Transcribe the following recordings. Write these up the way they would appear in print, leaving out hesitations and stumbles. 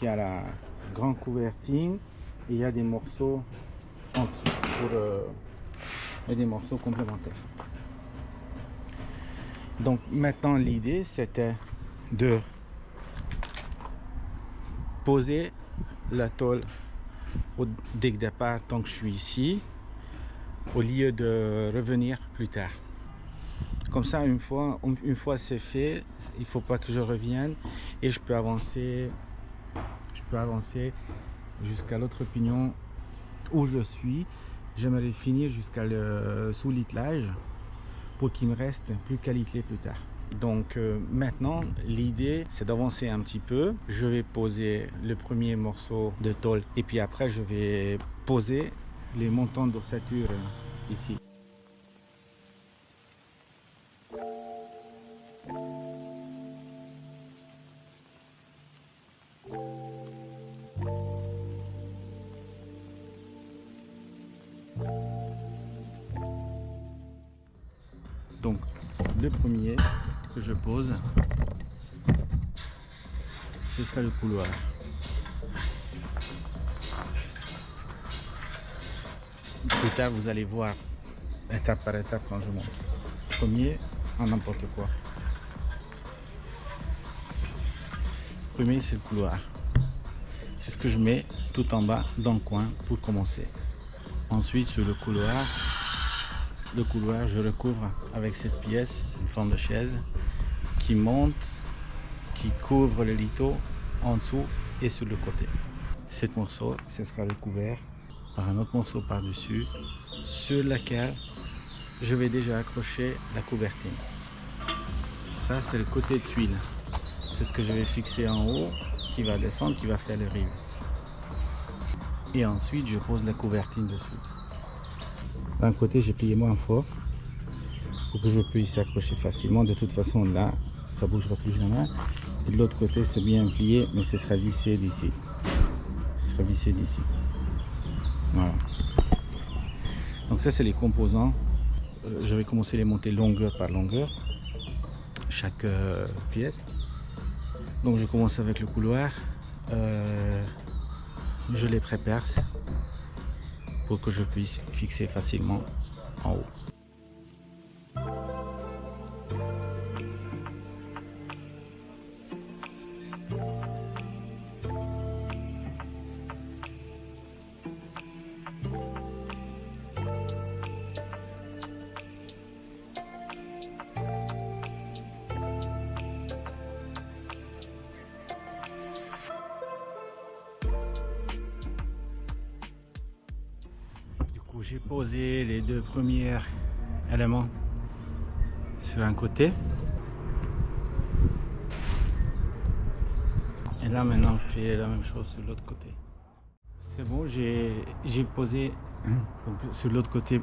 il y a la grande couvertine et il y a des morceaux en dessous et des morceaux complémentaires. Donc maintenant l'idée c'était de poser la tôle dès le départ tant que je suis ici, au lieu de revenir plus tard. Comme ça, une fois c'est fait, il ne faut pas que je revienne et je peux avancer jusqu'à l'autre pignon où je suis. J'aimerais finir jusqu'à le sous-littelage pour qu'il me reste plus qu'à litteler plus tard. Donc maintenant, l'idée c'est d'avancer un petit peu. Je vais poser le premier morceau de tôle et puis après je vais poser les montants d'ossature ici. Donc le premier que je pose, ce sera le couloir. Plus tard vous allez voir étape par étape quand je monte. Premier en n'importe quoi. Premier c'est le couloir. C'est ce que je mets tout en bas dans le coin pour commencer. Ensuite sur le couloir je recouvre avec cette pièce, une forme de chaise qui monte, qui couvre le lito en dessous et sur le côté. Cet morceau, ce sera recouvert par un autre morceau par-dessus sur lequel je vais déjà accrocher la couvertine. Ça c'est le côté tuile. C'est ce que je vais fixer en haut, qui va descendre, qui va faire le rive. Et ensuite je pose la couvertine dessus. D'un côté j'ai plié moins fort pour que je puisse accrocher facilement. De toute façon là ça ne bougera plus jamais. Et de l'autre côté c'est bien plié, mais ce sera vissé d'ici. Ce sera vissé d'ici. Voilà. Donc ça c'est les composants. Je vais commencer à les monter longueur par longueur, chaque pièce. Donc je commence avec le couloir. Je les préperce pour que je puisse fixer facilement en haut. J'ai posé les deux premiers éléments sur un côté. Et là maintenant je fais la même chose sur l'autre côté. C'est bon, j'ai posé donc, sur l'autre côté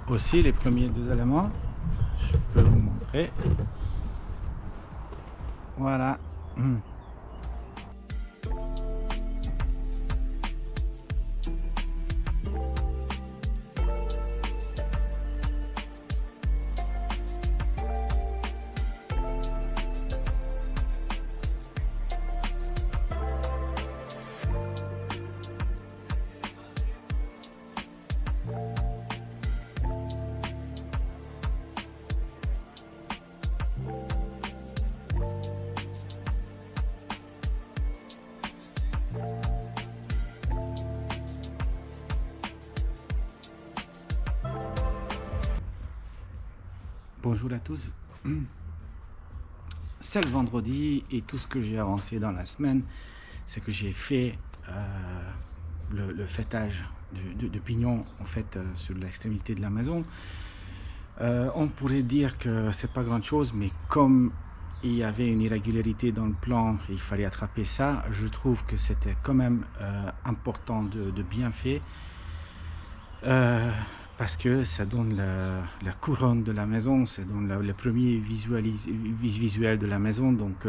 aussi les premiers deux éléments. Je peux vous montrer. Voilà. Bonjour à tous, c'est le vendredi et tout ce que j'ai avancé dans la semaine, c'est que j'ai fait le fêtage de pignon en fait sur l'extrémité de la maison. On pourrait dire que c'est pas grand chose, mais comme il y avait une irrégularité dans le plan, il fallait attraper ça, je trouve que c'était quand même important de bien faire. Parce que ça donne la couronne de la maison, ça donne le premier visuel de la maison. Donc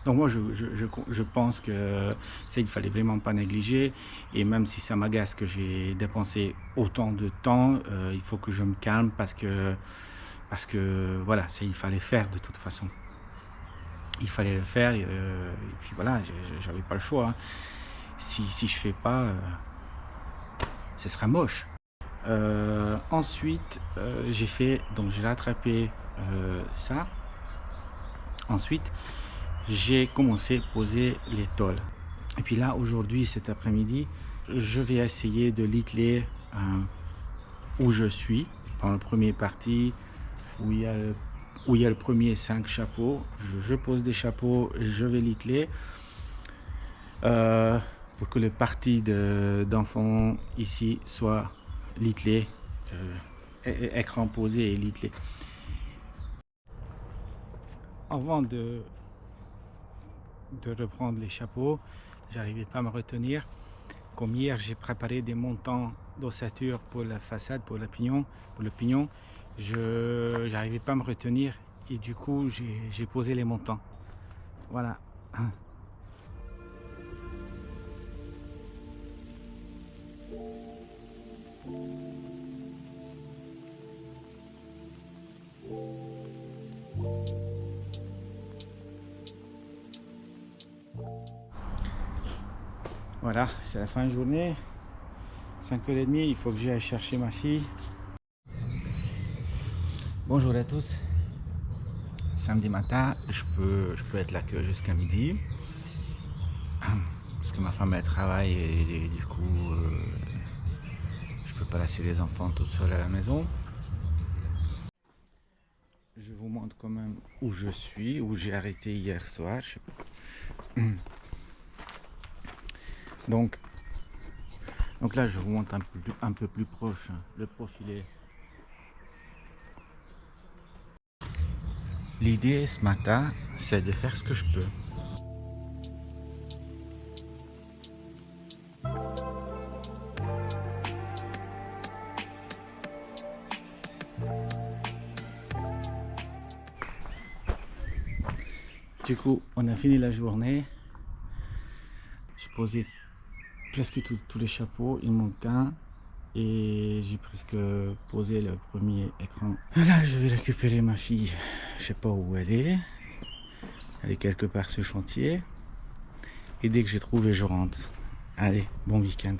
moi je pense que ça il fallait vraiment pas négliger. Et même si ça m'agace que j'ai dépensé autant de temps, il faut que je me calme parce que voilà, ça il fallait faire de toute façon. il fallait le faire, et puis voilà, j'avais pas le choix, hein. Si je fais pas, ce sera moche. Ensuite, j'ai rattrapé ça. Ensuite, j'ai commencé à poser les tôles. Et puis là, aujourd'hui, cet après-midi, je vais essayer de litteler où je suis, dans le premier parti, où il y a le premier 5 chapeaux. Je pose des chapeaux et je vais litteler. Pour que le parti d'enfant ici soit littelé, écran posé et littelé. Avant de reprendre les chapeaux, j'arrivais pas à me retenir. Comme hier, j'ai préparé des montants d'ossature pour la façade, pour le pignon. Je n'arrivais pas à me retenir et du coup, j'ai posé les montants. Voilà. Voilà, c'est la fin de journée. 5h30, il faut que j'aille chercher ma fille. Bonjour à tous. Samedi matin, je peux être là que jusqu'à midi. Parce que ma femme elle travaille et du coup je peux pas laisser les enfants tout seuls à la maison. Je vous montre quand même où je suis, où j'ai arrêté hier soir. Donc là je vous montre un peu plus proche le profilé. L'idée ce matin, c'est de faire ce que je peux. Du coup, on a fini la journée. J'ai posé presque tous les chapeaux, il manque un. Et j'ai presque posé le premier écran. Là, je vais récupérer ma fille. Je sais pas où elle est. Elle est quelque part sur le chantier. Et dès que j'ai trouvé, je rentre. Allez, bon week-end.